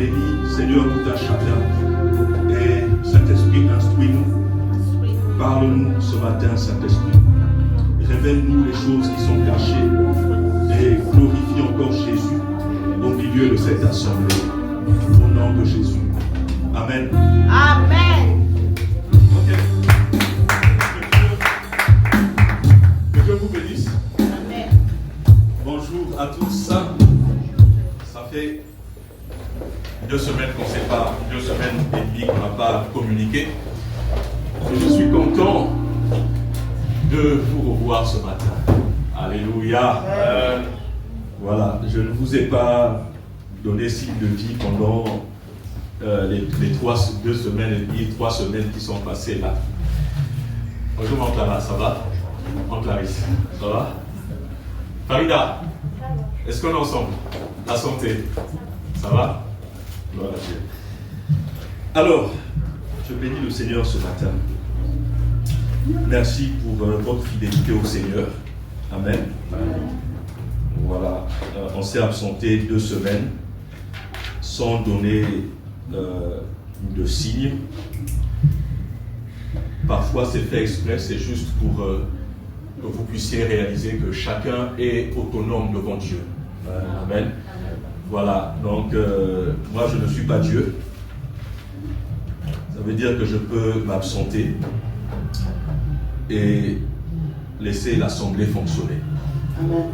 bénis, Seigneur, tout un chacun. Et Saint-Esprit, instruis-nous. Parle-nous ce matin, Saint-Esprit. Révèle-nous les choses qui sont cachées. Et glorifie encore Jésus au milieu de cette assemblée. Au nom de Jésus. Amen. Amen. Ok. Que Dieu vous bénisse. Amen. Bonjour à tous. Ça fait 2 semaines qu'on ne s'est pas, 2 semaines et demie qu'on n'a pas communiqué. Et je suis content de vous revoir ce matin. Alléluia. Voilà, je ne vous ai pas donné signe de vie pendant les 2 semaines et demie, 3 semaines qui sont passées là. Bonjour mon Clara, ça va? Mon Clarisse, ça va? Farida, est-ce qu'on est ensemble? La santé, ça va? Gloire à Dieu. Alors, je bénis le Seigneur ce matin. Merci pour votre fidélité au Seigneur. Amen. Voilà, on s'est absenté 2 semaines sans donner de signes. Parfois c'est fait exprès, c'est juste pour que vous puissiez réaliser que chacun est autonome devant Dieu. Amen. Voilà, donc moi je ne suis pas Dieu. Ça veut dire que je peux m'absenter et laisser l'assemblée fonctionner. Amen.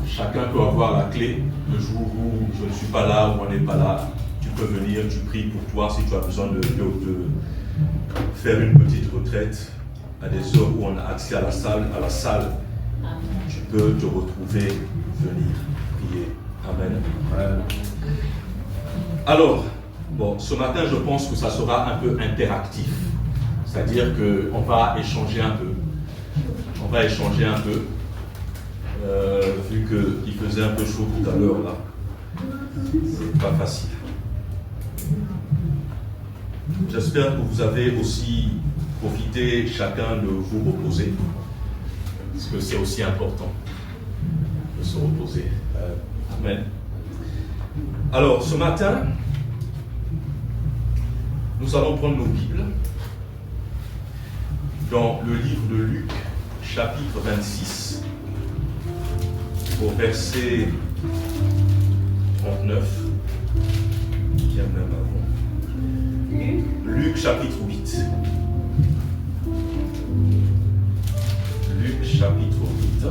Chacun peut avoir la clé le jour où je ne suis pas là, où on n'est pas là. Tu peux venir, tu pries pour toi si tu as besoin de faire une petite retraite à des heures où on a accès à la salle. Tu peux te retrouver, venir prier. Amen. Alors, bon, ce matin, je pense que ça sera un peu interactif. C'est-à-dire qu'on va échanger un peu. Vu qu'il faisait un peu chaud tout à l'heure là. C'est pas facile. J'espère que vous avez aussi profité chacun de vous reposer. Parce que c'est aussi important de se reposer. Amen. Alors, ce matin, nous allons prendre nos Bibles dans le livre de Luc, chapitre 26, au verset 39, bien même avant. Luc, chapitre 8. Luc, chapitre 8.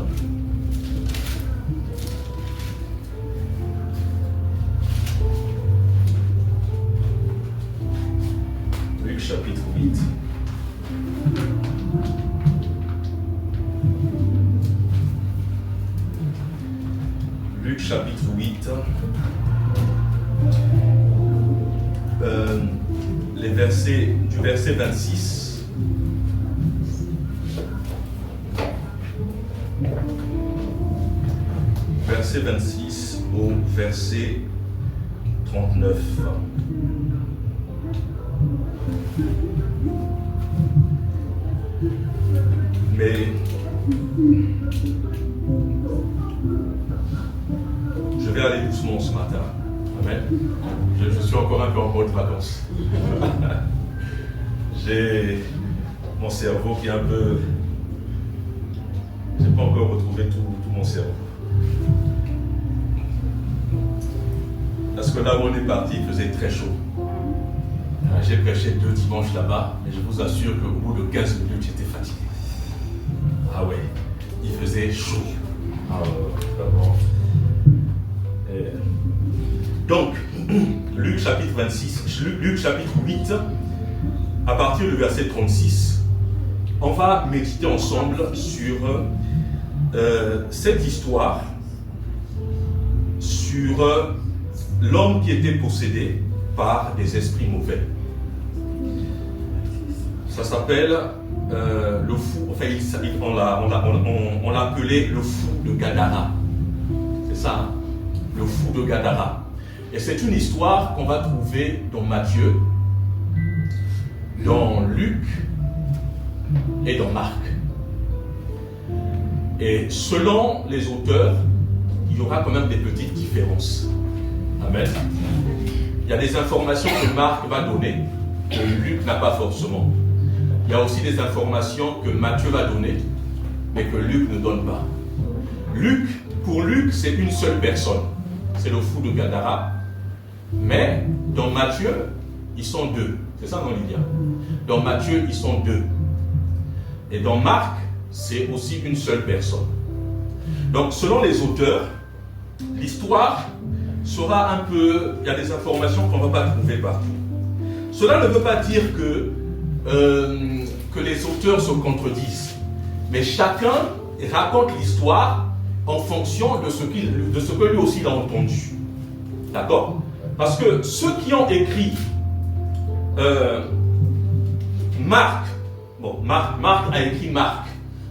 Luc, chapitre 8. Luc chapitre 8, les versets du verset 26 verset 26 au verset 39. Mais je vais aller doucement ce matin. Amen. Je suis encore un peu en mode vacances. J'ai mon cerveau qui est un peu... Je n'ai pas encore retrouvé tout mon cerveau. Parce que là où on est parti, il faisait très chaud. J'ai prêché 2 dimanches là-bas, et je vous assure qu'au bout de 15 minutes, j'étais fatigué. Ah ouais, il faisait chaud. Ah vraiment. Donc, Luc chapitre 8, à partir du verset 36, on va méditer ensemble sur cette histoire, sur l'homme qui était possédé par des esprits mauvais. Ça s'appelle le fou, enfin on l'a appelé le fou de Gadara. C'est ça, hein? Le fou de Gadara. Et c'est une histoire qu'on va trouver dans Matthieu, dans Luc et dans Marc. Et selon les auteurs, il y aura quand même des petites différences. Amen. Il y a des informations que Marc va donner, que Luc n'a pas forcément. Il y a aussi des informations que Matthieu va donner, mais que Luc ne donne pas. Pour Luc, c'est une seule personne. C'est le fou de Gadara. Mais dans Matthieu, ils sont deux. C'est ça, non, Lydia? Dans Matthieu, ils sont deux. Et dans Marc, c'est aussi une seule personne. Donc, selon les auteurs, l'histoire sera un peu... Il y a des informations qu'on ne va pas trouver partout. Cela ne veut pas dire que les auteurs se contredisent. Mais chacun raconte l'histoire en fonction de ce que lui aussi il a entendu. D'accord? Parce que ceux qui ont écrit Marc a écrit Marc,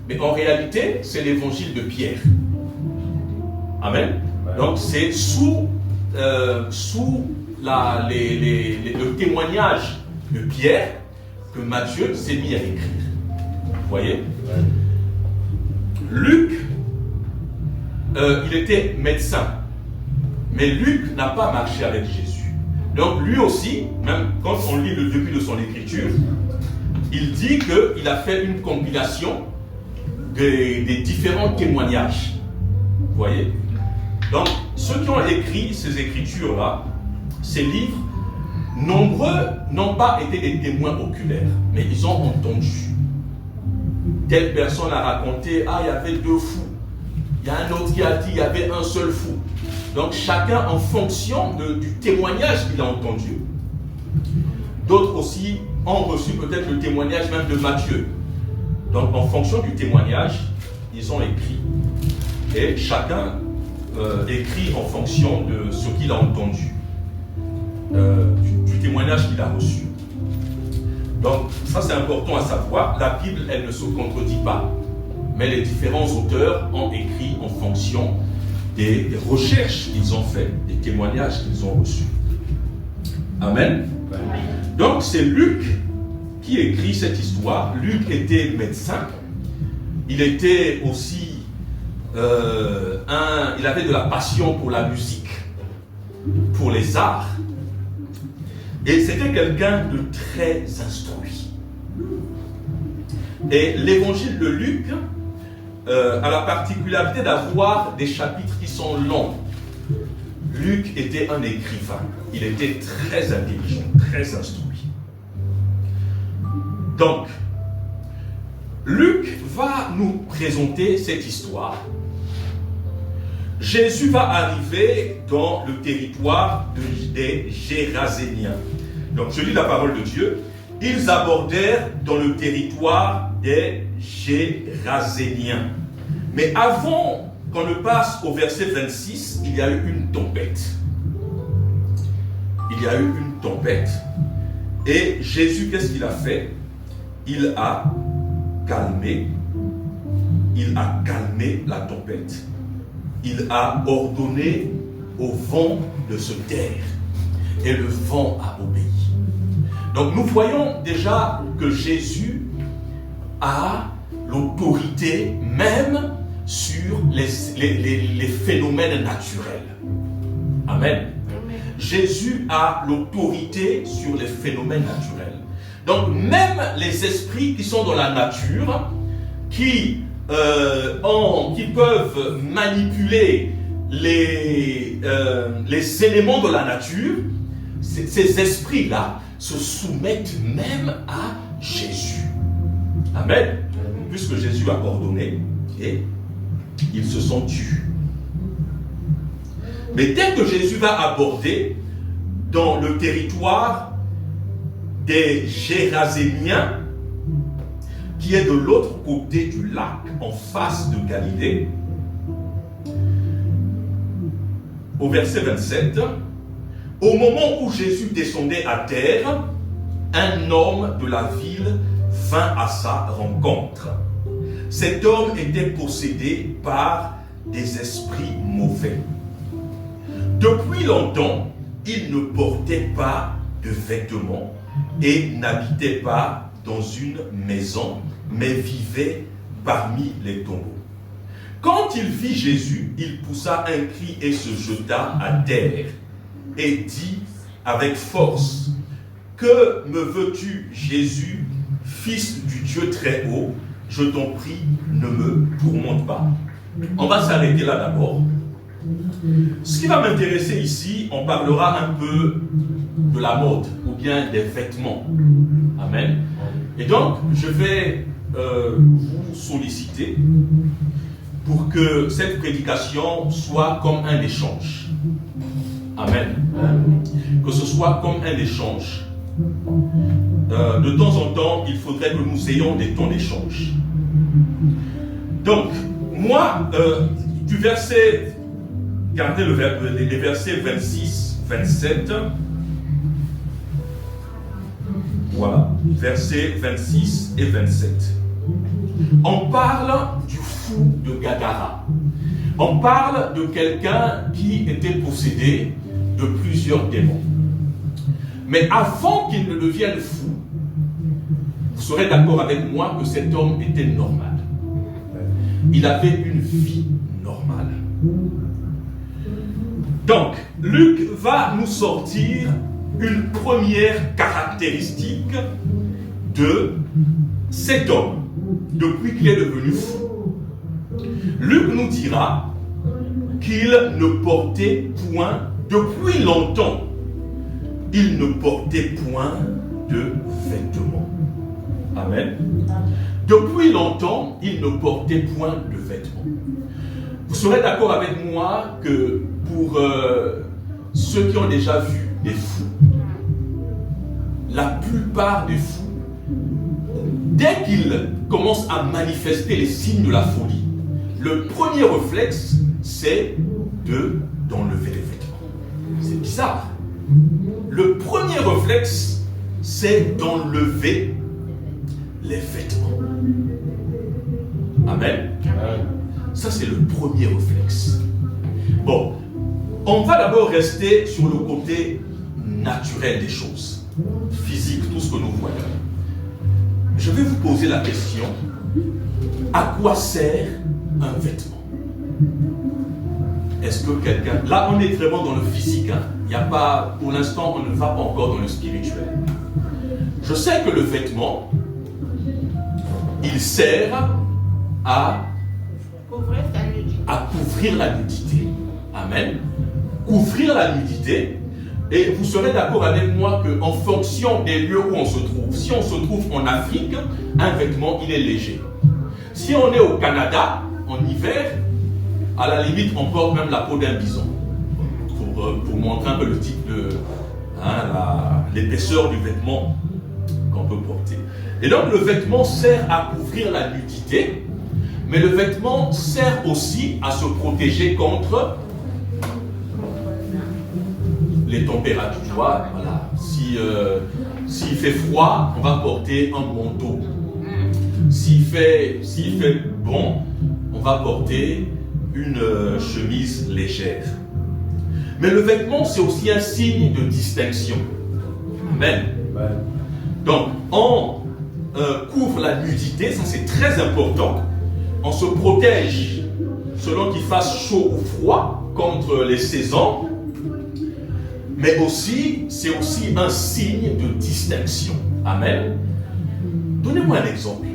mais en réalité, c'est l'évangile de Pierre. Amen. Donc c'est sous le témoignage de Pierre que Matthieu s'est mis à écrire. Vous voyez? Luc, il était médecin, mais Luc n'a pas marché avec Jésus. Donc lui aussi, même quand on lit le début de son écriture, il dit qu'il a fait une compilation des différents témoignages. Vous voyez? Donc, ceux qui ont écrit ces écritures-là, ces livres, nombreux n'ont pas été des témoins oculaires, mais ils ont entendu. Telle personne a raconté, il y avait deux fous. Il y a un autre qui a dit, il y avait un seul fou. Donc, chacun en fonction du témoignage qu'il a entendu. D'autres aussi ont reçu peut-être le témoignage même de Matthieu. Donc, en fonction du témoignage, ils ont écrit. Et chacun écrit en fonction de ce qu'il a entendu, du témoignage qu'il a reçu. Donc, ça c'est important à savoir. La Bible, elle ne se contredit pas. Mais les différents auteurs ont écrit en fonction des recherches qu'ils ont faites, des témoignages qu'ils ont reçus. Amen. Donc, c'est Luc qui écrit cette histoire. Luc était médecin. Il était aussi il avait de la passion pour la musique, pour les arts, et c'était quelqu'un de très instruit. Et l'évangile de Luc a la particularité d'avoir des chapitres qui sont longs. Luc était un écrivain, il était très intelligent, très instruit. Donc, Luc va nous présenter cette histoire. Jésus va arriver dans le territoire des Géraséniens. Donc, je lis la parole de Dieu. Ils abordèrent dans le territoire des Géraséniens. Mais avant qu'on ne passe au verset 26, il y a eu une tempête. Il y a eu une tempête. Et Jésus, qu'est-ce qu'il a fait? Il a calmé la tempête. Il a ordonné au vent de se taire. Et le vent a obéi. Donc nous voyons déjà que Jésus a l'autorité même sur les phénomènes naturels. Amen. Jésus a l'autorité sur les phénomènes naturels. Donc même les esprits qui sont dans la nature, qui peuvent manipuler les éléments de la nature, ces esprits-là se soumettent même à Jésus. Amen. Puisque Jésus a ordonné, et ils se sont tus. Mais dès que Jésus va aborder dans le territoire des Géraséniens, qui est de l'autre côté du lac, en face de Galilée, au verset 27, au moment où Jésus descendait à terre, un homme de la ville vint à sa rencontre. Cet homme était possédé par des esprits mauvais. Depuis longtemps, il ne portait pas de vêtements et n'habitait pas dans une maison, mais vivait parmi les tombeaux. Quand il vit Jésus, il poussa un cri et se jeta à terre et dit avec force. Que me veux-tu, Jésus, fils du Dieu très haut? Je t'en prie, ne me tourmente pas. On va s'arrêter là d'abord. Ce qui va m'intéresser ici, on parlera un peu de la mode ou bien des vêtements. Amen. Et donc, je vais vous solliciter pour que cette prédication soit comme un échange. Amen. Que ce soit comme un échange. De temps en temps, il faudrait que nous ayons des temps d'échange. Donc, moi, du verset, regardez les versets 26, 27. Voilà, versets 26 et 27. On parle du fou de Gadara. On parle de quelqu'un qui était possédé de plusieurs démons. Mais avant qu'il ne devienne fou, vous serez d'accord avec moi que cet homme était normal. Il avait une vie normale. Donc, Luc va nous sortir une première caractéristique de cet homme depuis qu'il est devenu fou. Luc nous dira qu'il ne portait point, depuis longtemps, il ne portait point de vêtements. Amen. Depuis longtemps, il ne portait point de vêtements. Vous serez d'accord avec moi que pour ceux qui ont déjà vu des fous, la plupart des fous, dès qu'ils commencent à manifester les signes de la folie, le premier réflexe, c'est d'enlever les vêtements. C'est bizarre. Le premier réflexe, c'est d'enlever les vêtements. Amen. Ça, c'est le premier réflexe. Bon, on va d'abord rester sur le côté naturel des choses, physique, tout ce que nous voyons. Je vais vous poser la question, à quoi sert un vêtement? Est-ce que quelqu'un... Là, on est vraiment dans le physique. Il n'y a pas... Pour l'instant, on ne va pas encore dans le spirituel. Je sais que le vêtement, il sert à couvrir la nudité. Amen. Couvrir la nudité. Et vous serez d'accord avec moi qu'en fonction des lieux où on se trouve, si on se trouve en Afrique, un vêtement, il est léger. Si on est au Canada, en hiver, à la limite, on porte même la peau d'un bison. Pour montrer un peu le type de... l'épaisseur du vêtement qu'on peut porter. Et donc, le vêtement sert à couvrir la nudité, mais le vêtement sert aussi à se protéger contre les températures. Tu vois, voilà. S'il fait froid, on va porter un manteau. S'il fait bon, on va porter une chemise légère. Mais le vêtement, c'est aussi un signe de distinction. Amen. Donc, on couvre la nudité, ça c'est très important. On se protège selon qu'il fasse chaud ou froid contre les saisons. Mais aussi, c'est aussi un signe de distinction. Amen. Donnez-moi un exemple.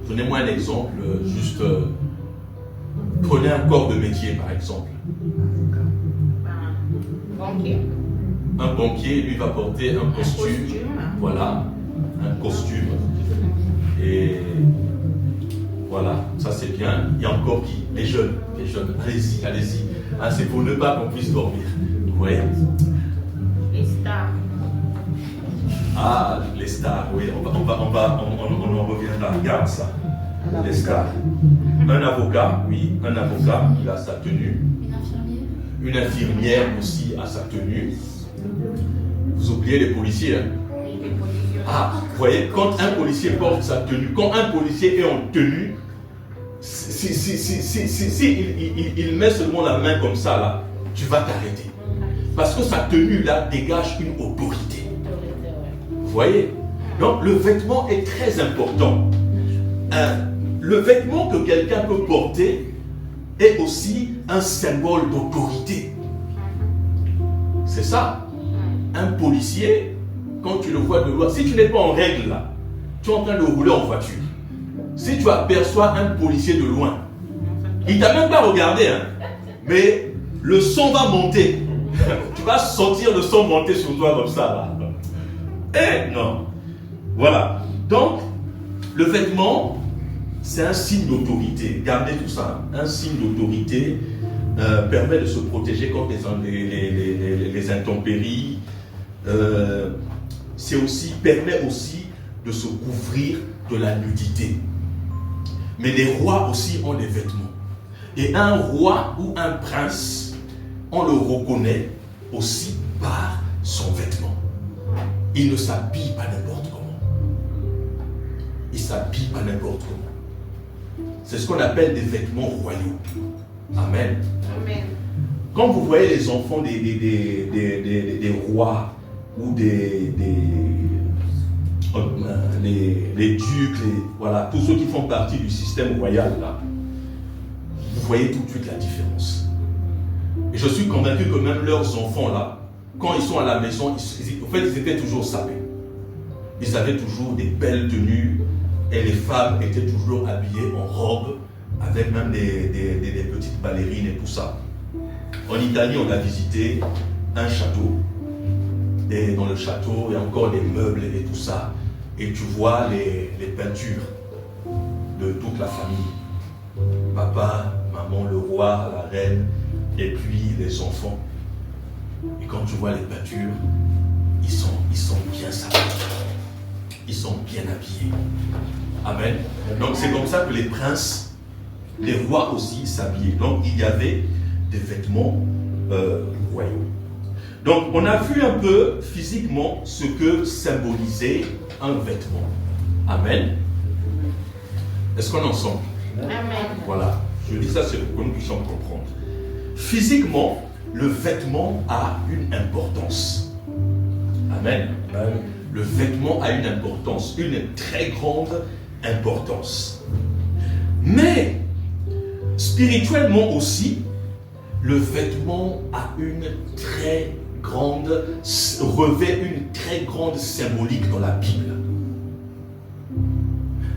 Donnez-moi un exemple, juste prenez un corps de métier par exemple. Un banquier, lui va porter un costume. Voilà, un costume. Et voilà, ça c'est bien. Il y a encore qui? Les jeunes, allez-y, allez-y. Hein, c'est pour ne pas qu'on puisse dormir. Vous voyez? Les stars. Ah, les stars, oui, on en reviendra. Regarde ça, les stars. Un avocat, oui, un avocat, il a sa tenue. Une infirmière aussi a sa tenue. Vous oubliez les policiers, hein? Ah, vous voyez, quand un policier porte sa tenue, quand un policier est en tenue, il met seulement la main comme ça, là, tu vas t'arrêter. Parce que sa tenue, là, dégage une autorité. Vous voyez? Donc, le vêtement est très important. Le vêtement que quelqu'un peut porter est aussi un symbole d'autorité. C'est ça. un policier, quand tu le vois de loin, si tu n'es pas en règle là, tu es en train de rouler en voiture. Si tu aperçois un policier de loin, il ne t'a même pas regardé, hein, mais le son va monter. Tu vas sentir le son monter sur toi comme ça. Là. Eh non. Voilà. Donc, le vêtement, c'est un signe d'autorité. Gardez tout ça. Un signe d'autorité permet de se protéger contre les intempéries. Permet aussi de se couvrir de la nudité. Mais les rois aussi ont des vêtements. Et un roi ou un prince, on le reconnaît aussi par son vêtement. Il ne s'habille pas n'importe comment. Il ne s'habille pas n'importe comment. C'est ce qu'on appelle des vêtements royaux. Amen. Amen. Quand vous voyez les enfants des rois ou les ducs, voilà, tous ceux qui font partie du système royal, là, vous voyez tout de suite la différence. Et je suis convaincu que même leurs enfants, là, quand ils sont à la maison, ils étaient toujours sapés. Ils avaient toujours des belles tenues et les femmes étaient toujours habillées en robe, avec même des petites ballerines et tout ça. En Italie, on a visité un château. Et dans le château, il y a encore des meubles et tout ça. Et tu vois les peintures de toute la famille. Papa, maman, le roi, la reine, et puis les enfants. Et quand tu vois les peintures, ils sont bien sapés. Ils sont bien habillés. Amen. Donc c'est comme ça que les princes, les rois aussi s'habillaient. Donc il y avait des vêtements royaux. Donc on a vu un peu physiquement ce que symbolisait un vêtement. Amen. Est-ce qu'on est ensemble? Amen. Voilà. Je dis ça, c'est pour que nous puissions comprendre. Physiquement, le vêtement a une importance. Amen. Le vêtement a une importance, une très grande importance. Mais, spirituellement aussi, le vêtement a revêt une très grande symbolique dans la Bible.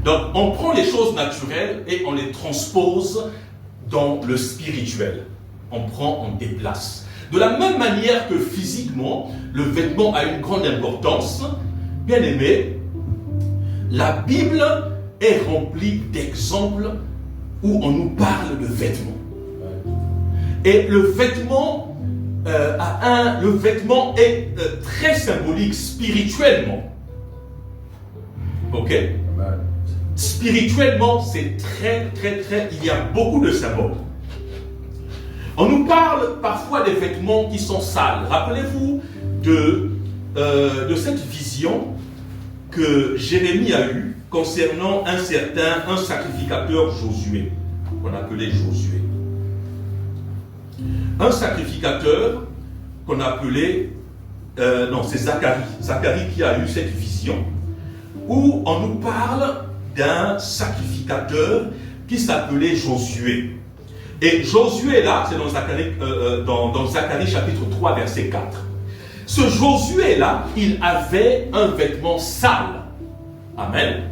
Donc, on prend les choses naturelles et on les transpose dans le spirituel. On déplace. De la même manière que physiquement, le vêtement a une grande importance, bien aimé, la Bible est remplie d'exemples où on nous parle de vêtements. Et le vêtement est très symbolique spirituellement. Ok? Spirituellement, c'est très, il y a beaucoup de symboles. On nous parle parfois des vêtements qui sont sales. Rappelez-vous de cette vision que Jérémie a eue concernant un sacrificateur Josué, qu'on appelait Josué. Un sacrificateur qu'on appelait, c'est Zacharie. Zacharie qui a eu cette vision où on nous parle d'un sacrificateur qui s'appelait Josué. Et Josué là, c'est dans Zacharie chapitre 3 verset 4. Ce Josué là, il avait un vêtement sale. Amen.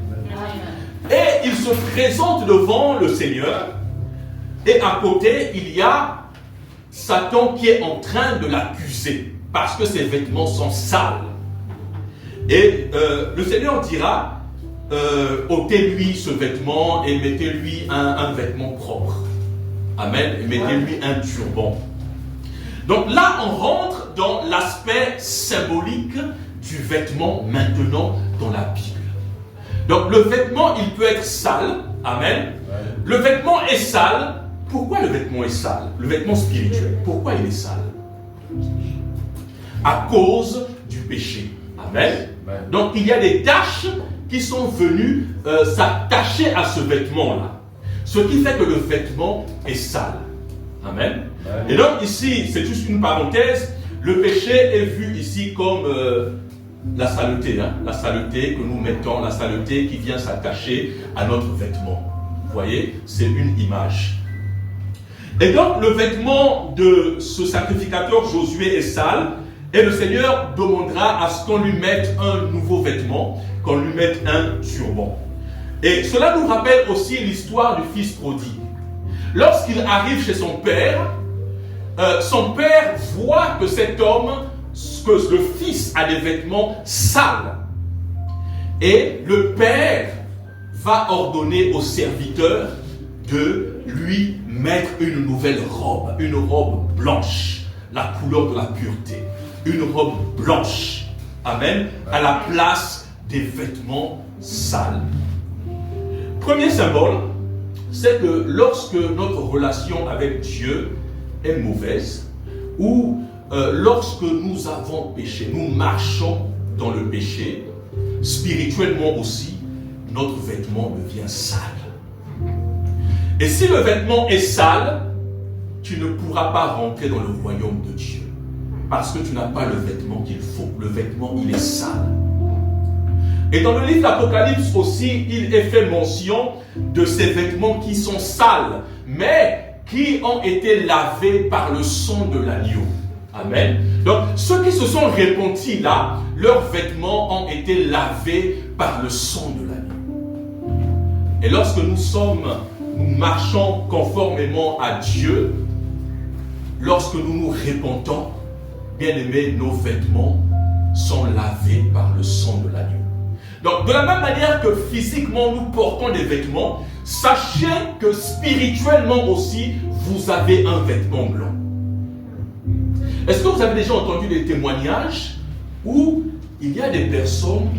Et il se présente devant le Seigneur. Et à côté, il y a Satan qui est en train de l'accuser parce que ses vêtements sont sales. Et le Seigneur dira, ôtez-lui ce vêtement et mettez-lui un vêtement propre. Amen. Et mettez-lui un turban. Donc là, on rentre dans l'aspect symbolique du vêtement maintenant dans la Bible. Donc le vêtement, il peut être sale. Amen. Le vêtement est sale. Pourquoi le vêtement est sale? Le vêtement spirituel. Pourquoi il est sale? À cause du péché. Amen. Donc il y a des taches qui sont venues s'attacher à ce vêtement-là. Ce qui fait que le vêtement est sale. Amen. Et donc ici, c'est juste une parenthèse. Le péché est vu ici comme la saleté. La saleté que nous mettons, la saleté qui vient s'attacher à notre vêtement. Vous voyez, c'est une image. Et donc le vêtement de ce sacrificateur Josué est sale. Et le Seigneur demandera à ce qu'on lui mette un nouveau vêtement, qu'on lui mette un turban. Et cela nous rappelle aussi l'histoire du fils prodigue. Lorsqu'il arrive chez son père voit que cet homme, que le fils a des vêtements sales. Et le père va ordonner au serviteur de lui mettre une nouvelle robe, une robe blanche, la couleur de la pureté, une robe blanche, amen, à la place des vêtements sales. Premier symbole, c'est que lorsque notre relation avec Dieu est mauvaise, ou lorsque nous avons péché, nous marchons dans le péché, spirituellement aussi, notre vêtement devient sale. Et si le vêtement est sale, tu ne pourras pas rentrer dans le royaume de Dieu. Parce que tu n'as pas le vêtement qu'il faut. Le vêtement, il est sale. Et dans le livre d'Apocalypse aussi, il est fait mention de ces vêtements qui sont sales, mais qui ont été lavés par le sang de l'agneau. Amen. Donc, ceux qui se sont repentis là, leurs vêtements ont été lavés par le sang de l'agneau. Et lorsque nous marchons conformément à Dieu, lorsque nous nous repentons, bien aimés, nos vêtements sont lavés par le sang de l'agneau. Donc, de la même manière que physiquement nous portons des vêtements, sachez que spirituellement aussi, vous avez un vêtement blanc. Est-ce que vous avez déjà entendu des témoignages où il y a des personnes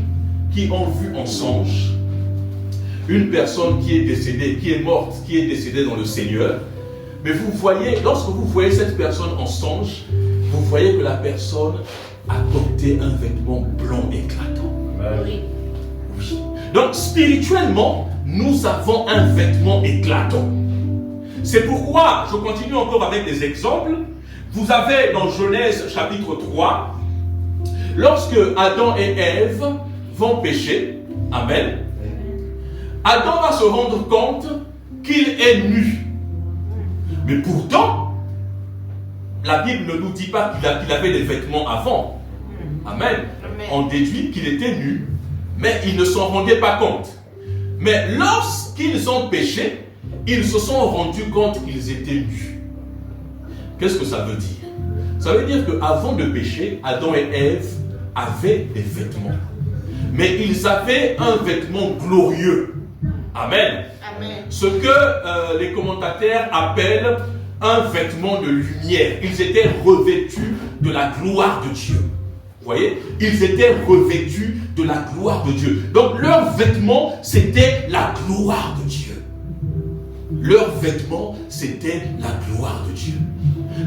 qui ont vu en songe une personne qui est décédée, qui est morte, qui est décédée dans le Seigneur, mais vous voyez, lorsque vous voyez cette personne en songe, vous voyez que la personne a porté un vêtement blanc éclatant. Oui. Oui. Donc spirituellement, nous avons un vêtement éclatant. C'est pourquoi, je continue encore avec des exemples. Vous avez dans Genèse chapitre 3, lorsque Adam et Ève vont pécher, amen, Adam va se rendre compte qu'il est nu. Mais pourtant, la Bible ne nous dit pas qu'il avait des vêtements avant. Amen. On déduit qu'il était nu, mais ils ne s'en rendaient pas compte. Mais lorsqu'ils ont péché, ils se sont rendus compte qu'ils étaient nus. Qu'est-ce que ça veut dire? Ça veut dire qu'avant de pécher, Adam et Ève avaient des vêtements. Mais ils avaient un vêtement glorieux. Amen. Amen. Ce que les commentateurs appellent un vêtement de lumière. Ils étaient revêtus de la gloire de Dieu. Vous voyez? Ils étaient revêtus de la gloire de Dieu. Donc leur vêtement, c'était la gloire de Dieu. Leur vêtement, c'était la gloire de Dieu.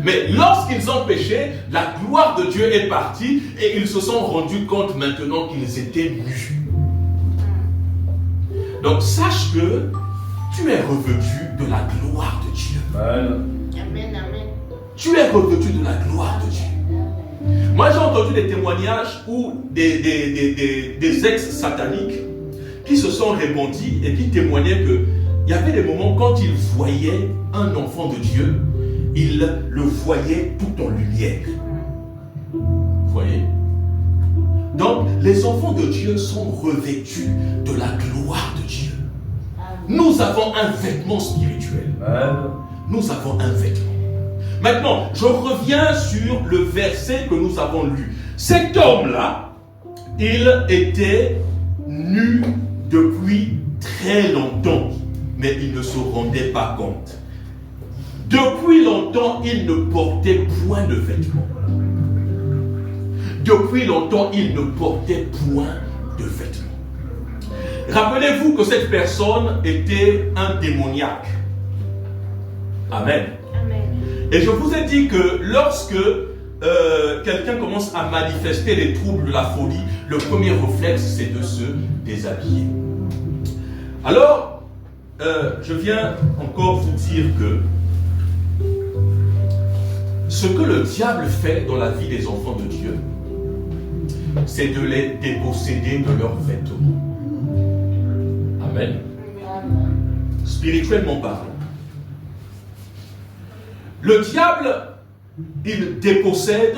Mais lorsqu'ils ont péché, la gloire de Dieu est partie et ils se sont rendus compte maintenant qu'ils étaient nus. Donc sache que tu es revêtu de la gloire de Dieu. Amen, amen. Tu es revêtu de la gloire de Dieu. Moi j'ai entendu des témoignages où des ex-sataniques qui se sont répandus et qui témoignaient qu'il y avait des moments quand ils voyaient un enfant de Dieu, ils le voyaient tout en lumière. Vous voyez? Donc, les enfants de Dieu sont revêtus de la gloire de Dieu. Nous avons un vêtement spirituel. Nous avons un vêtement. Maintenant, je reviens sur le verset que nous avons lu. Cet homme-là, il était nu depuis très longtemps, mais il ne se rendait pas compte. Depuis longtemps, il ne portait point de vêtements. Depuis longtemps, il ne portait point de vêtements. Rappelez-vous que cette personne était un démoniaque. Amen. Amen. Et je vous ai dit que lorsque quelqu'un commence à manifester les troubles de la folie, le premier réflexe, c'est de se déshabiller. Alors, je viens encore vous dire que ce que le diable fait dans la vie des enfants de Dieu, c'est de les déposséder de leurs vêtements. Amen. Spirituellement parlant. Le diable, il dépossède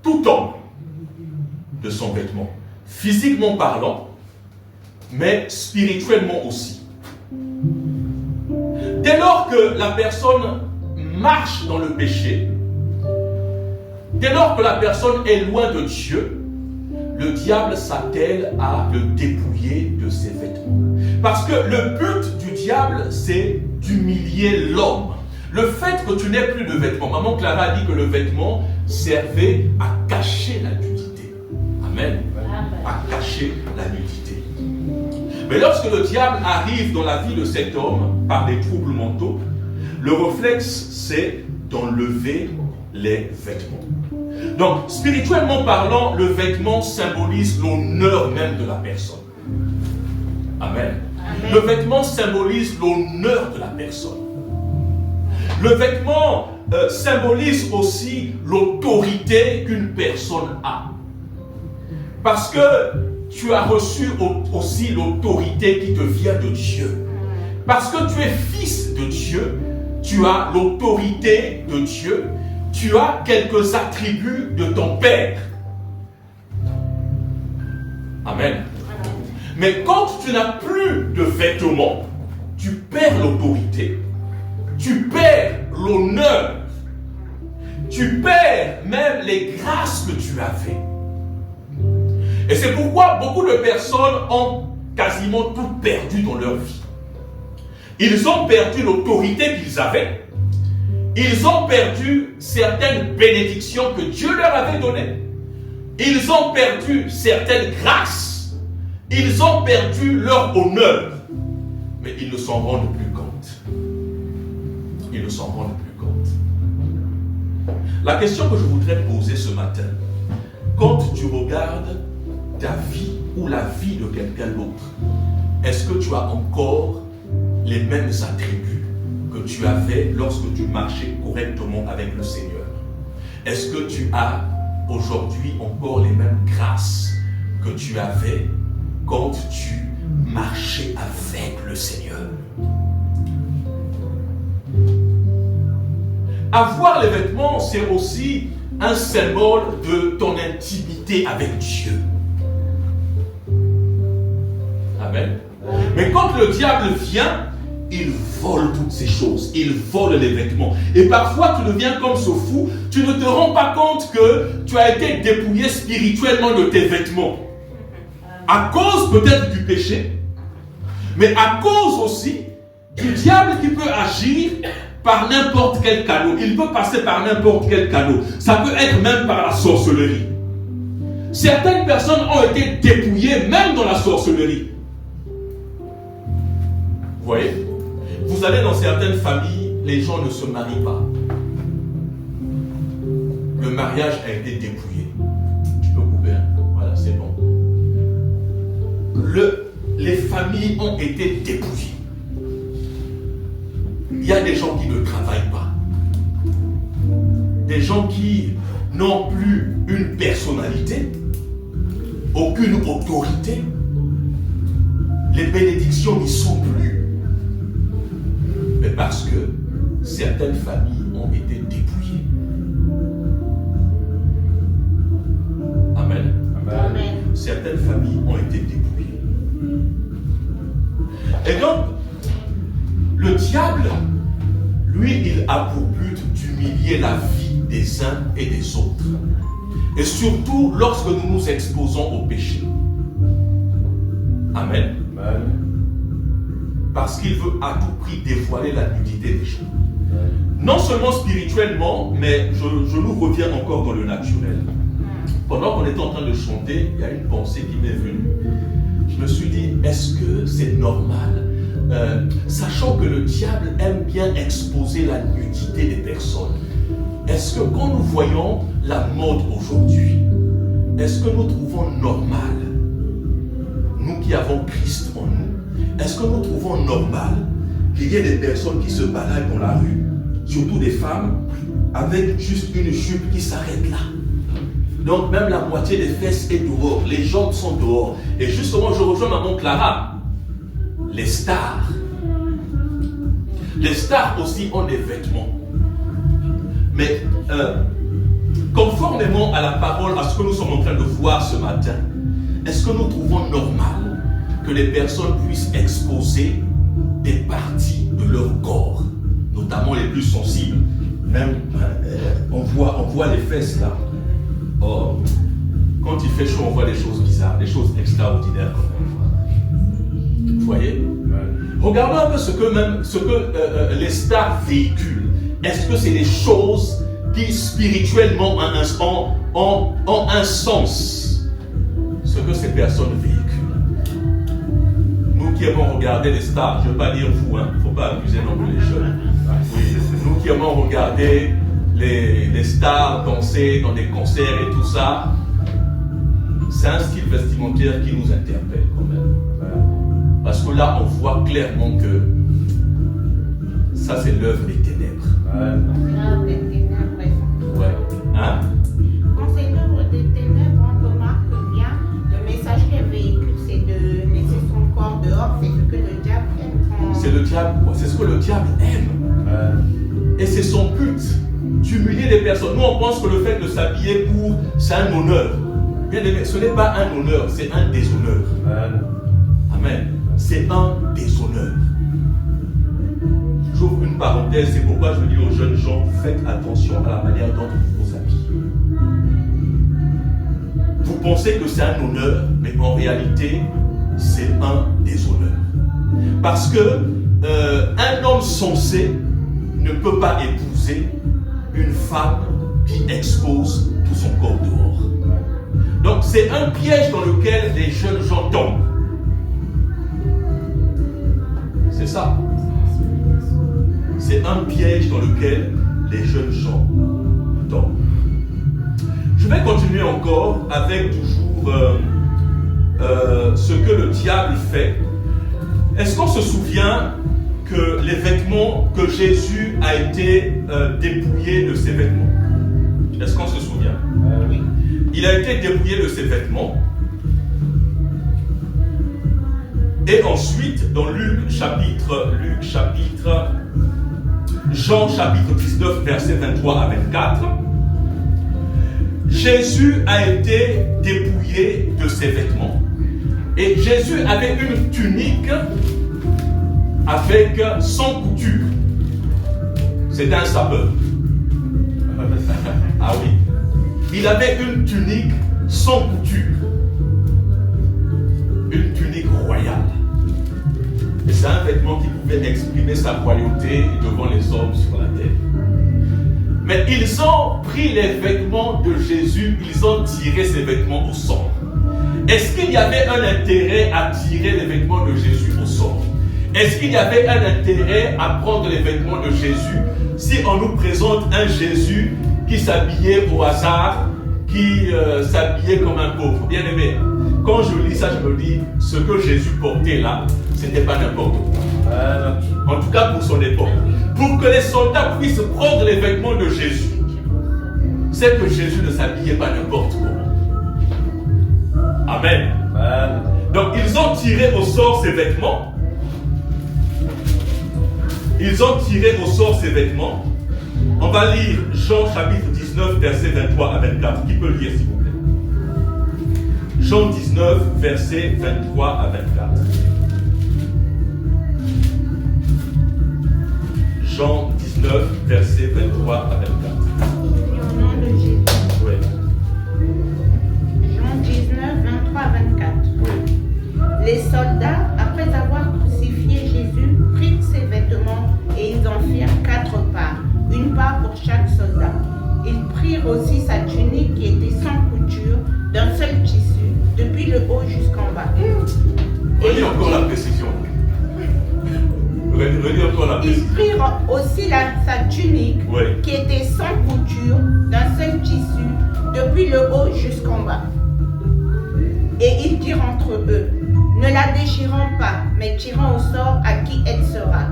tout homme de son vêtement, physiquement parlant, mais spirituellement aussi. Dès lors que la personne marche dans le péché, dès lors que la personne est loin de Dieu, le diable s'attelle à le dépouiller de ses vêtements. Parce que le but du diable, c'est d'humilier l'homme. Le fait que tu n'aies plus de vêtements, maman Clara a dit que le vêtement servait à cacher la nudité. Amen. À cacher la nudité. Mais lorsque le diable arrive dans la vie de cet homme par des troubles mentaux, le réflexe, c'est d'enlever les vêtements. Donc, spirituellement parlant, le vêtement symbolise l'honneur même de la personne. Amen. Amen. Le vêtement symbolise l'honneur de la personne. Le vêtement symbolise aussi l'autorité qu'une personne a. Parce que tu as reçu aussi l'autorité qui te vient de Dieu. Parce que tu es fils de Dieu, tu as l'autorité de Dieu, tu as quelques attributs de ton Père. Amen. Mais quand tu n'as plus de vêtements, tu perds l'autorité, tu perds l'honneur, tu perds même les grâces que tu avais. Et c'est pourquoi beaucoup de personnes ont quasiment tout perdu dans leur vie. Ils ont perdu l'autorité qu'ils avaient. Ils ont perdu certaines bénédictions que Dieu leur avait données. Ils ont perdu certaines grâces. Ils ont perdu leur honneur. Mais ils ne s'en rendent plus compte. Ils ne s'en rendent plus compte. La question que je voudrais poser ce matin, quand tu regardes ta vie ou la vie de quelqu'un d'autre, est-ce que tu as encore les mêmes attributs que tu avais lorsque tu marchais correctement avec le Seigneur? Est-ce que tu as aujourd'hui encore les mêmes grâces que tu avais quand tu marchais avec le Seigneur? Avoir les vêtements, c'est aussi un symbole de ton intimité avec Dieu. Amen. Mais quand le diable vient, il vole toutes ces choses. Il vole les vêtements. Et parfois, tu deviens comme ce fou. Tu ne te rends pas compte que tu as été dépouillé spirituellement de tes vêtements. À cause peut-être du péché, mais à cause aussi du diable qui peut agir par n'importe quel canal. Il peut passer par n'importe quel canal. Ça peut être même par la sorcellerie. Certaines personnes ont été dépouillées même dans la sorcellerie. Vous voyez? Vous allez dans certaines familles, les gens ne se marient pas. Le mariage a été dépouillé. Tu peux couper, hein? Voilà, c'est bon. Les familles ont été dépouillées. Il y a des gens qui ne travaillent pas. Des gens qui n'ont plus une personnalité, aucune autorité. Les bénédictions n'y sont plus. Mais parce que certaines familles ont été dépouillées. Amen. Amen. Certaines familles ont été dépouillées. Et donc, le diable, lui, il a pour but d'humilier la vie des uns et des autres. Et surtout lorsque nous nous exposons au péché. Amen. Amen. Parce qu'il veut à tout prix dévoiler la nudité des gens. Non seulement spirituellement, mais je nous reviens encore dans le naturel. Pendant qu'on était en train de chanter, il y a une pensée qui m'est venue. Je me suis dit, est-ce que c'est normal, sachant que le diable aime bien exposer la nudité des personnes, est-ce que quand nous voyons la mode aujourd'hui, est-ce que nous trouvons normal, nous qui avons Christ en nous, est-ce que nous trouvons normal qu'il y ait des personnes qui se baladent dans la rue, surtout des femmes, avec juste une jupe qui s'arrête là? Donc même la moitié des fesses est dehors, les jambes sont dehors. Et justement, je rejoins maman Clara. Les stars aussi ont des vêtements. Mais conformément à la parole, à ce que nous sommes en train de voir ce matin, est-ce que nous trouvons normal que les personnes puissent exposer des parties de leur corps, notamment les plus sensibles? Même, on voit les fesses là. Oh, quand il fait chaud, on voit des choses bizarres, des choses extraordinaires. Vous voyez? Regardons un peu ce que les stars véhiculent. Est-ce que c'est des choses qui spirituellement ont un sens? Ce que ces personnes véhiculent. Nous qui aimons regarder les stars, je ne veux pas dire vous, il ne faut pas abuser non plus les jeunes. Oui, nous qui aimons regarder les stars danser dans des concerts et tout ça, c'est un style vestimentaire qui nous interpelle quand même. Parce que là, on voit clairement que ça, c'est l'œuvre des ténèbres. L'œuvre des ténèbres. Ouais. Hein? Quand c'est l'œuvre des ténèbres, on remarque bien le message qu'elle véhicule, c'est de laisser son corps dehors, c'est ce que le diable aime. C'est le diable, c'est ce que le diable aime. Et c'est son but, d'humilier les personnes. Nous, on pense que le fait de s'habiller c'est un honneur. Bien aimé, ce n'est pas un honneur, c'est un déshonneur. Amen. C'est un déshonneur. J'ouvre une parenthèse, c'est pourquoi je dis aux jeunes gens, faites attention à la manière dont vous vous habillez. Vous pensez que c'est un honneur, mais en réalité, c'est un déshonneur. Parce que un homme sensé ne peut pas épouser une femme qui expose tout son corps dehors. Donc c'est un piège dans lequel les jeunes gens tombent. C'est ça. C'est un piège dans lequel les jeunes gens tombent. Je vais continuer encore avec toujours ce que le diable fait. Est-ce qu'on se souvient que les vêtements, que Jésus a été dépouillé de ses vêtements? Est-ce qu'on se souvient? Oui. Il a été dépouillé de ses vêtements. Et ensuite, dans Jean chapitre 19, versets 23 à 24, Jésus a été dépouillé de ses vêtements. Et Jésus avait une tunique avec 100 coutures. C'était un sapeur. Ah oui. Il avait une tunique sans couture. Une tunique royale. Et c'est un vêtement qui pouvait exprimer sa royauté devant les hommes sur la terre. Mais ils ont pris les vêtements de Jésus, ils ont tiré ses vêtements au sort. Est-ce qu'il y avait un intérêt à tirer les vêtements de Jésus au sort? Est-ce qu'il y avait un intérêt à prendre les vêtements de Jésus si on nous présente un Jésus qui s'habillait au hasard, qui s'habillait comme un pauvre? Bien aimé, quand je lis ça, je me dis, ce que Jésus portait là, ce n'était pas n'importe quoi. En tout cas pour son époque. Pour que les soldats puissent prendre les vêtements de Jésus, c'est que Jésus ne s'habillait pas n'importe quoi. Amen. Donc ils ont tiré au sort ses vêtements. Ils ont tiré au sort ses vêtements. On va lire Jean chapitre 19, versets 23 à 24. Qui peut lire s'il vous plaît? Jean 19, versets 23 à 24. Jean 19, versets 23 à 24. Au nom de Jésus. Oui. Jean 19, 23 à 24. Oui. Les soldats, après avoir crucifié Jésus, prirent ses vêtements et ils en firent 4 parts, une part pour chaque soldat. Ils prirent aussi sa tunique qui était sans couture, d'un seul tissu, depuis le haut jusqu'en bas. Relis encore la précision. Relis encore la précision. Ils prirent aussi sa tunique qui était sans couture, d'un seul tissu, depuis le haut jusqu'en bas. Et ils dirent entre eux, ne la déchirons pas, mais tirons au sort à qui elle sera.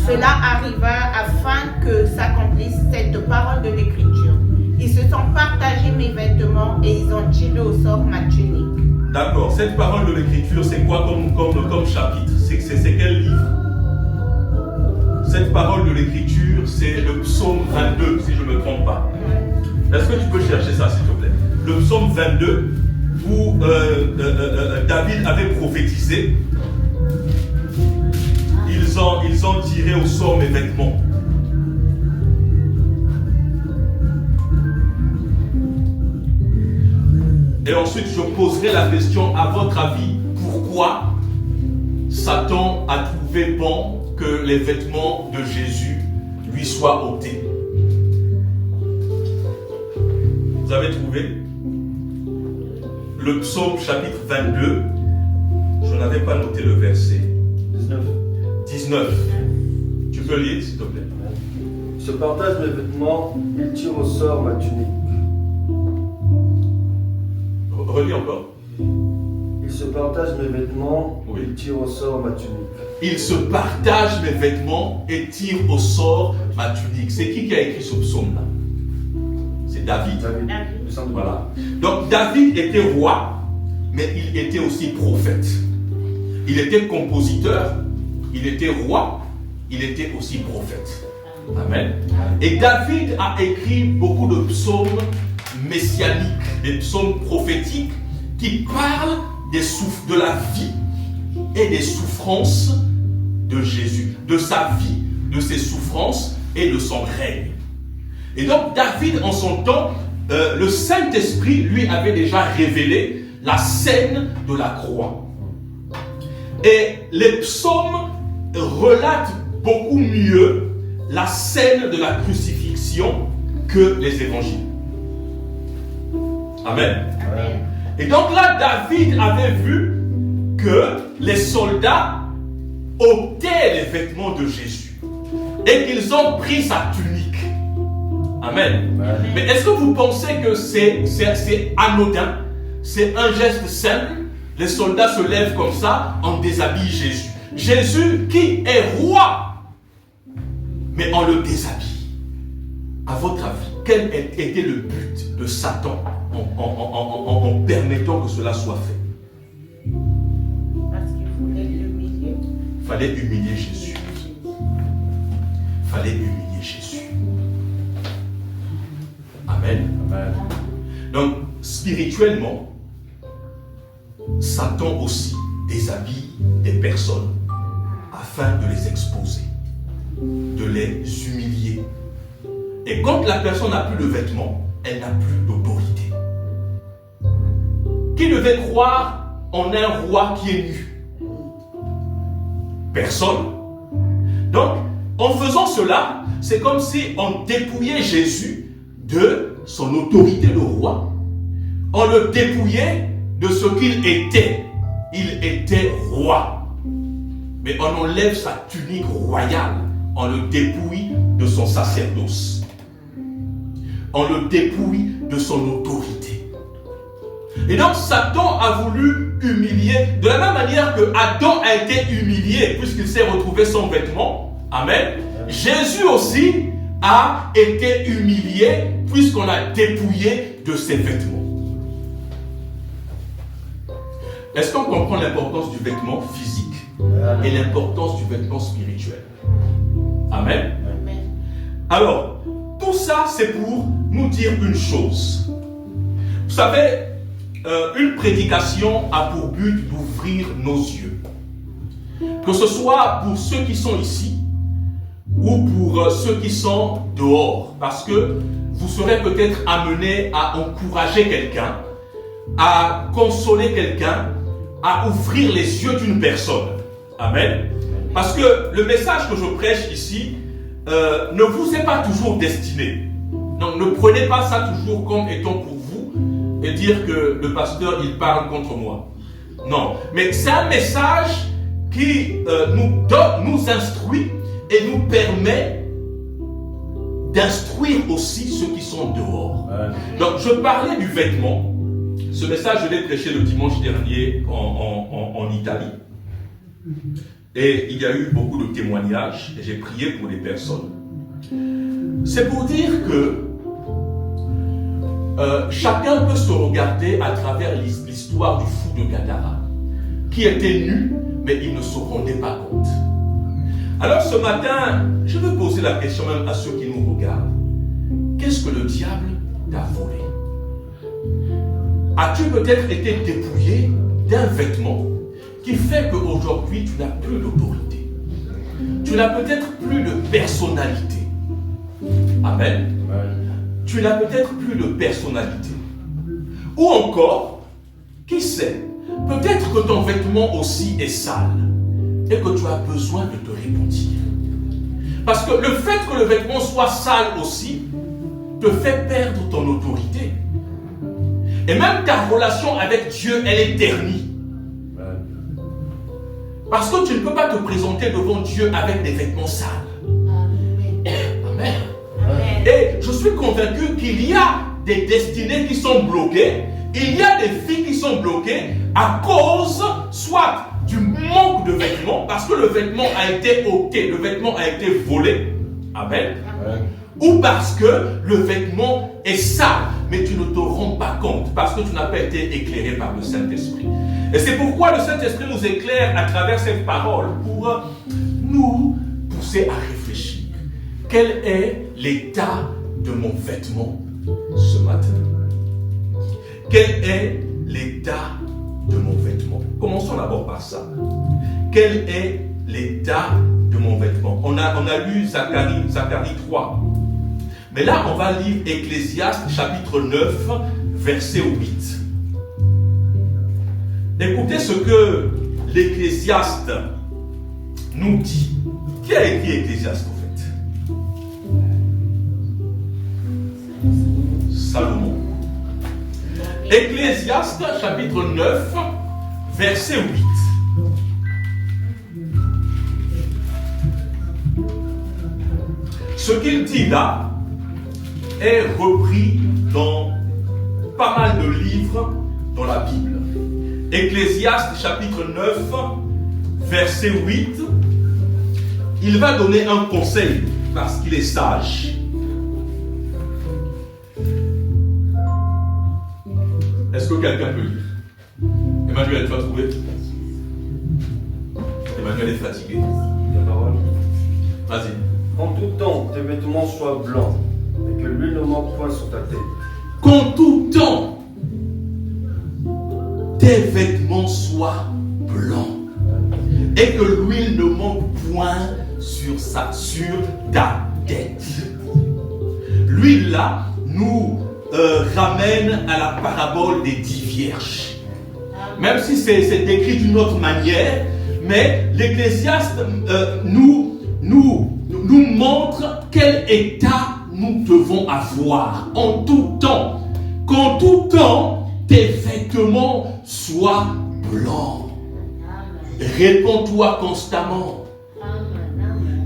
Cela arriva afin que s'accomplisse cette parole de l'Écriture. Ils se sont partagés mes vêtements et ils ont tiré au sort ma tunique. D'accord. Cette parole de l'Écriture, c'est quoi comme chapitre? C'est quel livre? Cette parole de l'Écriture, c'est le psaume 22, si je ne me trompe pas. Est-ce que tu peux chercher ça, s'il te plaît? Le psaume 22, où David avait prophétisé. Ils ont tiré au sort mes vêtements. Et ensuite, je poserai la question, à votre avis, pourquoi Satan a trouvé bon que les vêtements de Jésus lui soient ôtés? Vous avez trouvé? Le psaume chapitre 22, je n'avais pas noté le verset. 19. Tu peux lire, s'il te plaît. Il se partage mes vêtements, il tire au sort ma tunique. Relis encore. Il se partage mes vêtements, oui. Il tire au sort ma tunique. Il se partage mes vêtements et tire au sort ma tunique. C'est qui a écrit ce psaume-là? C'est David. Voilà. Donc David était roi, mais il était aussi prophète. Il était compositeur, il était roi, il était aussi prophète. Amen. Et David a écrit beaucoup de psaumes messianiques, des psaumes prophétiques qui parlent de la vie et des souffrances de Jésus, de sa vie, de ses souffrances et de son règne. Et donc David, en son temps, le Saint-Esprit lui avait déjà révélé la scène de la croix. Et les psaumes relatent beaucoup mieux la scène de la crucifixion que les évangiles. Amen. Amen. Et donc là, David avait vu que les soldats ôtaient les vêtements de Jésus et qu'ils ont pris sa tunique. Amen. Amen. Mais est-ce que vous pensez que c'est anodin? C'est un geste simple? Les soldats se lèvent comme ça, on déshabille Jésus. Jésus qui est roi, mais on le déshabille. À votre avis, quel était le but de Satan en permettant que cela soit fait? Parce qu'il voulait l'humilier. Il fallait humilier Jésus. Il fallait humilier Jésus. Amen. Amen. Donc, spirituellement, Satan aussi déshabille des personnes afin de les exposer, de les humilier. Et quand la personne n'a plus de vêtements, elle n'a plus d'autorité. Qui devait croire en un roi qui est nu? Personne. Donc, en faisant cela, c'est comme si on dépouillait Jésus de son autorité de roi. On le dépouillait de ce qu'il était. Il était roi. Mais on enlève sa tunique royale. On le dépouille de son sacerdoce. On le dépouille de son autorité. Et donc Satan a voulu humilier, de la même manière que Adam a été humilié puisqu'il s'est retrouvé sans vêtements. Amen. Jésus aussi a été humilié puisqu'on l'a dépouillé de ses vêtements. Est-ce qu'on comprend l'importance du vêtement physique et l'importance du vêtement spirituel? Amen. Amen. Alors, tout ça, c'est pour nous dire une chose. Vous savez, une prédication a pour but d'ouvrir nos yeux. Que ce soit pour ceux qui sont ici ou pour ceux qui sont dehors. Parce que vous serez peut-être amené à encourager quelqu'un, à consoler quelqu'un, à ouvrir les yeux d'une personne. Amen. Parce que le message que je prêche ici ne vous est pas toujours destiné. Donc ne prenez pas ça toujours comme étant pour vous et dire que le pasteur il parle contre moi. Non, mais c'est un message qui nous instruit et nous permet d'instruire aussi ceux qui sont dehors. Donc je parlais du vêtement. Ce message, je l'ai prêché le dimanche dernier en Italie. Et il y a eu beaucoup de témoignages et j'ai prié pour les personnes. C'est pour dire que chacun peut se regarder à travers l'histoire du fou de Gadara, qui était nu, mais il ne se rendait pas compte. Alors ce matin, je veux poser la question même à ceux qui nous regardent. Qu'est-ce que le diable t'a volé? As-tu peut-être été dépouillé d'un vêtement qui fait qu'aujourd'hui tu n'as plus d'autorité? Tu n'as peut-être plus de personnalité. Amen. Tu n'as peut-être plus de personnalité. Ou encore, qui sait, peut-être que ton vêtement aussi est sale et que tu as besoin de te repentir. Parce que le fait que le vêtement soit sale aussi te fait perdre ton autorité. Et même ta relation avec Dieu, elle est ternie. Parce que tu ne peux pas te présenter devant Dieu avec des vêtements sales. Amen. Et je suis convaincu qu'il y a des destinées qui sont bloquées. Il y a des vies qui sont bloquées à cause soit du manque de vêtements, parce que le vêtement a été ôté, le vêtement a été volé. Amen. Ou parce que le vêtement est sale, mais tu ne te rends pas compte, parce que tu n'as pas été éclairé par le Saint-Esprit. Et c'est pourquoi le Saint-Esprit nous éclaire à travers cette parole pour nous pousser à réfléchir. Quel est l'état de mon vêtement ce matin? Quel est l'état de mon vêtement? Commençons d'abord par ça. Quel est l'état de mon vêtement? On a lu Zacharie 3. Mais là, on va lire Ecclésiaste chapitre 9, verset 8. Écoutez ce que l'Ecclésiaste nous dit. Qui a écrit Ecclésiaste en fait? Salomon. Ecclésiaste chapitre 9, verset 8. Ce qu'il dit là est repris dans pas mal de livres dans la Bible. Ecclésiaste chapitre 9, verset 8. Il va donner un conseil parce qu'il est sage. Est-ce que quelqu'un peut lire? Emmanuel, tu vas trouver? Emmanuel est fatigué. Vas-y. En tout temps, tes vêtements soient blancs et que l'huile ne manque point sur ta tête. Qu'en tout temps, tes vêtements soient blancs et que l'huile ne manque point sur ta tête. L'huile là nous ramène à la parabole des 10 vierges. Même si c'est décrit d'une autre manière, mais l'Ecclésiaste nous montre quel état nous devons avoir en tout temps. Qu'en tout temps, tes vêtements soient blancs. Réponds-toi constamment.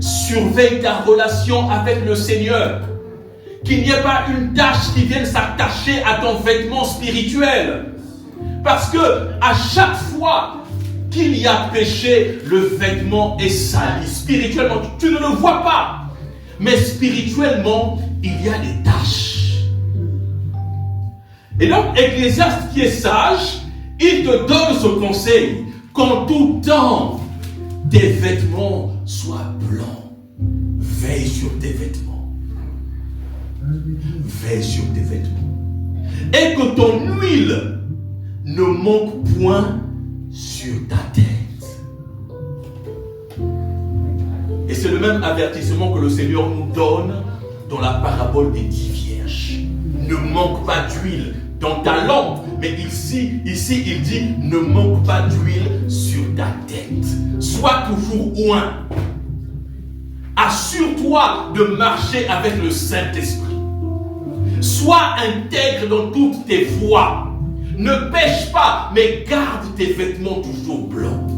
Surveille ta relation avec le Seigneur. Qu'il n'y ait pas une tache qui vienne s'attacher à ton vêtement spirituel. Parce que à chaque fois qu'il y a péché, le vêtement est sali. Spirituellement, tu ne le vois pas. Mais spirituellement, il y a des taches. Et donc, Ecclésiaste qui est sage, il te donne ce conseil. Qu'en tout temps, tes vêtements soient blancs. Veille sur tes vêtements. Veille sur tes vêtements. Et que ton huile ne manque point sur ta tête. Et c'est le même avertissement que le Seigneur nous donne dans la parabole des 10 vierges. Ne manque pas d'huile dans ta lampe. Mais ici, il dit, ne manque pas d'huile sur ta tête. Sois toujours oint. Assure-toi de marcher avec le Saint-Esprit. Sois intègre dans toutes tes voies. Ne pêche pas, mais garde tes vêtements toujours blancs.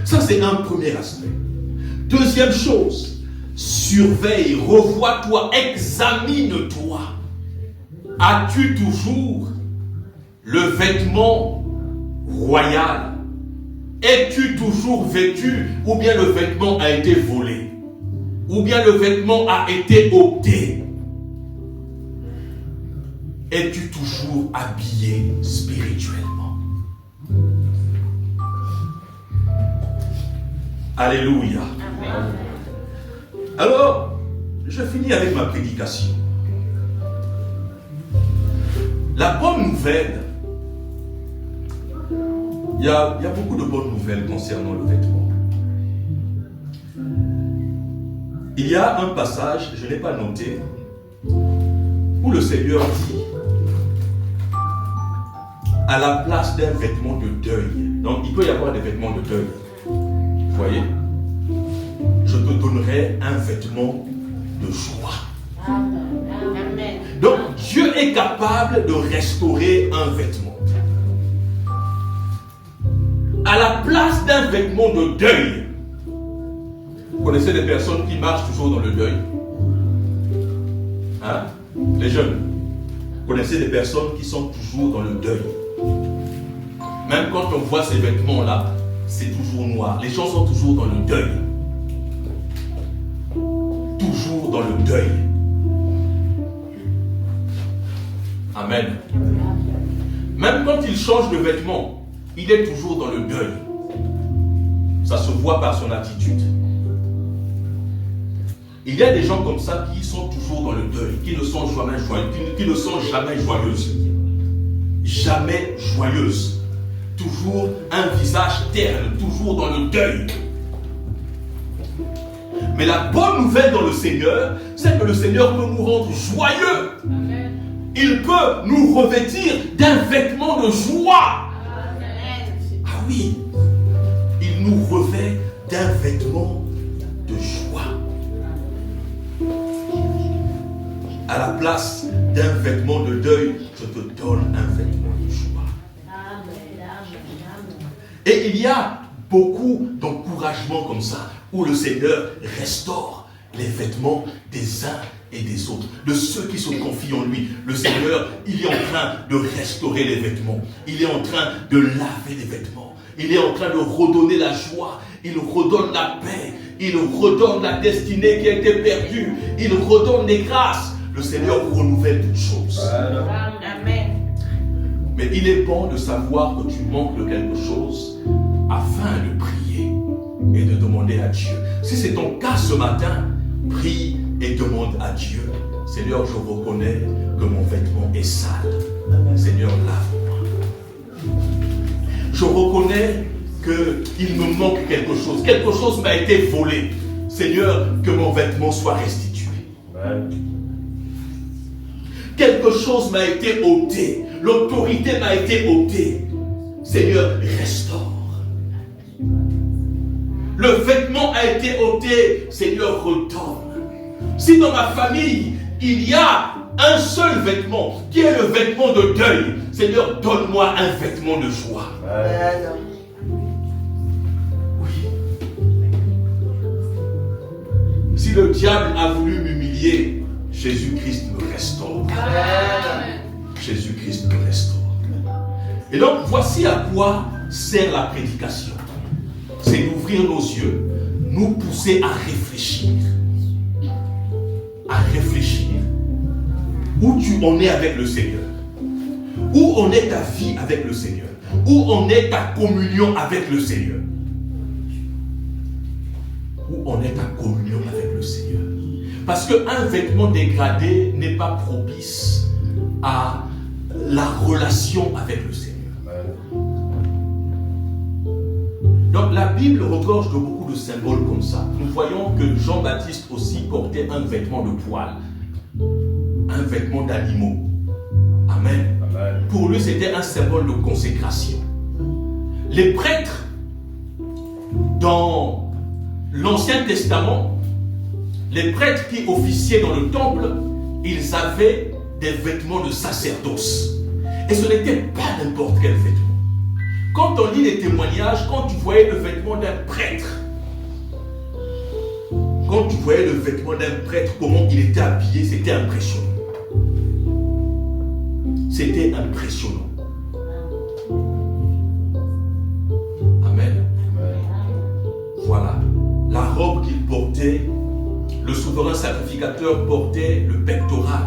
Ça, c'est un premier aspect. Deuxième chose, surveille, revois-toi, examine-toi. As-tu toujours le vêtement royal? Es-tu toujours vêtu? Ou bien le vêtement a été volé? Ou bien le vêtement a été ôté? Es-tu toujours habillé spirituellement? Alléluia. Alors, je finis avec ma prédication. La bonne nouvelle, il y a beaucoup de bonnes nouvelles concernant le vêtement. Il y a un passage, je ne l'ai pas noté, où le Seigneur dit, à la place d'un vêtement de deuil, donc il peut y avoir des vêtements de deuil, vous voyez, je te donnerai un vêtement de joie. Amen. Donc Dieu est capable de restaurer un vêtement. À la place d'un vêtement de deuil, vous connaissez des personnes qui marchent toujours dans le deuil? Hein? Les jeunes, vous connaissez des personnes qui sont toujours dans le deuil. Même quand on voit ces vêtements-là, c'est toujours noir. Les gens sont toujours dans le deuil. Toujours dans le deuil. Amen. Même quand il change de vêtements, il est toujours dans le deuil. Ça se voit par son attitude. Il y a des gens comme ça qui sont toujours dans le deuil, qui ne sont jamais joyeux, qui ne sont jamais joyeuses. Jamais joyeuses. Toujours un visage terne, toujours dans le deuil. Mais la bonne nouvelle dans le Seigneur, c'est que le Seigneur peut nous rendre joyeux. Amen. Il peut nous revêtir d'un vêtement de joie. Amen. Ah oui, il nous revêt d'un vêtement de joie. À la place d'un vêtement de deuil, je te donne un vêtement de joie. Et il y a beaucoup d'encouragements comme ça, où le Seigneur restaure les vêtements des uns et des autres, de ceux qui se confient en lui. Le Seigneur, il est en train de restaurer les vêtements. Il est en train de laver les vêtements. Il est en train de redonner la joie. Il redonne la paix. Il redonne la destinée qui a été perdue. Il redonne les grâces. Le Seigneur vous renouvelle toutes choses. Amen. Mais il est bon de savoir que tu manques de quelque chose afin de prier et de demander à Dieu. Si c'est ton cas ce matin, prie et demande à Dieu. Seigneur, je reconnais que mon vêtement est sale. Seigneur, lave-moi. Je reconnais qu'il me manque quelque chose. Quelque chose m'a été volé. Seigneur, que mon vêtement soit restitué. Quelque chose m'a été ôté. L'autorité m'a été ôtée. Seigneur, restaure. Le vêtement a été ôté. Seigneur, redonne. Si dans ma famille, il y a un seul vêtement, qui est le vêtement de deuil, Seigneur, donne-moi un vêtement de joie. Oui. Si le diable a voulu m'humilier, Jésus-Christ me restaure. Jésus-Christ me restaure. Et donc, voici à quoi sert la prédication. C'est d'ouvrir nos yeux, nous pousser à réfléchir. À réfléchir où tu en es avec le Seigneur. Où en est ta vie avec le Seigneur. Où en est ta communion avec le Seigneur. Où en est ta communion avec le Seigneur. Parce qu'un vêtement dégradé n'est pas propice à la relation avec le Seigneur. Donc la Bible regorge de beaucoup de symboles comme ça. Nous voyons que Jean-Baptiste aussi portait un vêtement de poil, un vêtement d'animaux. Amen. Amen. Pour lui, c'était un symbole de consécration. Les prêtres, dans l'Ancien Testament, les prêtres qui officiaient dans le temple, ils avaient des vêtements de sacerdoce. Et ce n'était pas n'importe quel vêtement. Quand on lit les témoignages, quand tu voyais le vêtement d'un prêtre, comment il était habillé, c'était impressionnant. C'était impressionnant. Amen. Voilà. La robe qu'il portait, le souverain sacrificateur portait le pectoral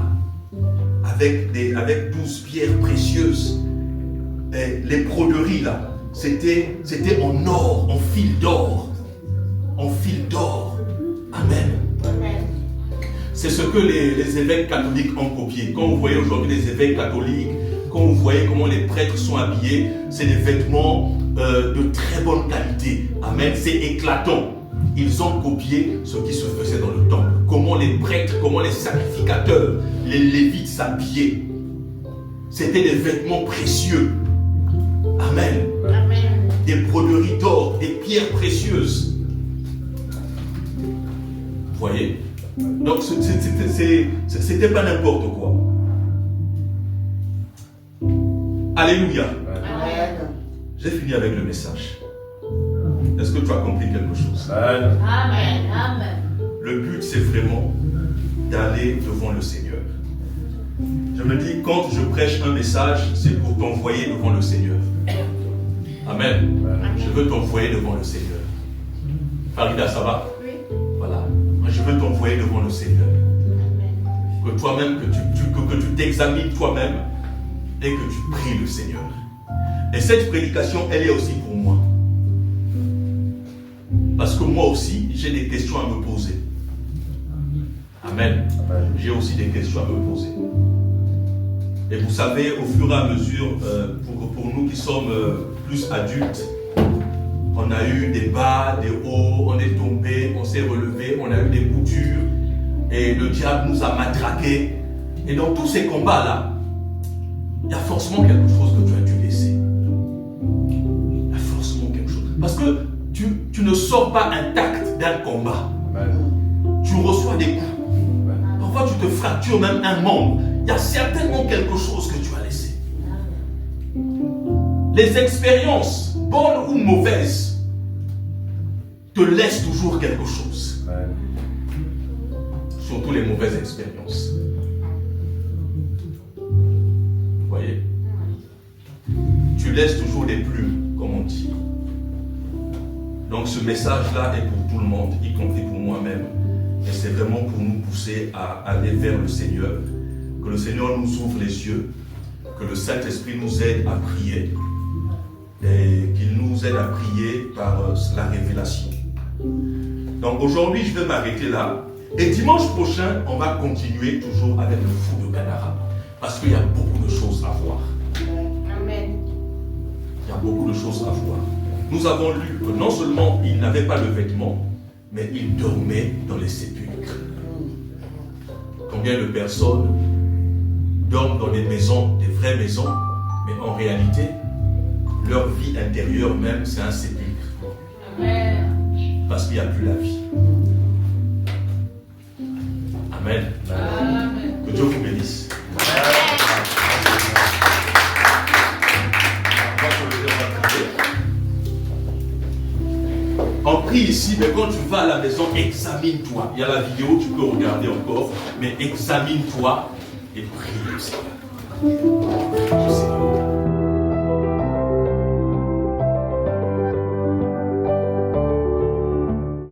avec 12 pierres précieuses. Et les broderies là, c'était en or, en fil d'or. En fil d'or. Amen. Amen. c'est ce que les évêques catholiques ont copié. Quand vous voyez aujourd'hui les évêques catholiques, quand vous voyez comment les prêtres sont habillés, c'est des vêtements de très bonne qualité. Amen, c'est éclatant. Ils ont copié ce qui se faisait dans le temple. Comment les prêtres, comment les sacrificateurs, les lévites s'habillaient. C'était des vêtements précieux. Amen. Amen. Des broderies d'or, des pierres précieuses. Vous voyez? Donc c'était pas n'importe quoi. Alléluia. Amen. J'ai fini avec le message. Est-ce que tu as compris quelque chose? Amen. Amen. Le but, c'est vraiment d'aller devant le Seigneur. Je me dis, quand je prêche un message, c'est pour t'envoyer devant le Seigneur. Amen. Je veux t'envoyer devant le Seigneur. Farida, ça va? Oui. Voilà. Moi, je veux t'envoyer devant le Seigneur. Amen. Que toi-même, que tu t'examines toi-même et que tu pries le Seigneur. Et cette prédication, elle est aussi pour moi. Parce que moi aussi, j'ai des questions à me poser. Amen. J'ai aussi des questions à me poser. Et vous savez, au fur et à mesure, pour nous qui sommes plus adultes, on a eu des bas, des hauts, on est tombé, on s'est relevé, on a eu des boutures, et le diable nous a matraqués. Et dans tous ces combats-là, il y a forcément quelque chose que tu as dû laisser. Il y a forcément quelque chose. Parce que tu ne sors pas intact d'un combat. Tu reçois des coups. Parfois, tu te fractures même un membre. Il y a certainement quelque chose que tu as laissé. Les expériences, bonnes ou mauvaises, te laissent toujours quelque chose. Surtout les mauvaises expériences. Vous voyez? Tu laisses toujours des plumes, comme on dit. Donc ce message-là est pour tout le monde, y compris pour moi-même. Et c'est vraiment pour nous pousser à aller vers le Seigneur. Que le Seigneur nous ouvre les yeux. Que le Saint-Esprit nous aide à prier. Et qu'il nous aide à prier par la révélation. Donc aujourd'hui, je vais m'arrêter là. Et dimanche prochain, on va continuer toujours avec le fou de Gadara. Parce qu'il y a beaucoup de choses à voir. Amen. Il y a beaucoup de choses à voir. Nous avons lu que non seulement il n'avait pas de vêtements, mais il dormait dans les sépulcres. Combien de personnes dorment dans des maisons, des vraies maisons, mais en réalité, leur vie intérieure même, c'est un sépulcre. Amen. Parce qu'il n'y a plus la vie. Amen. Amen. Que Dieu vous bénisse. On prie ici, mais quand tu vas à la maison, examine-toi. Il y a la vidéo, tu peux regarder encore, mais examine-toi et prie le Seigneur.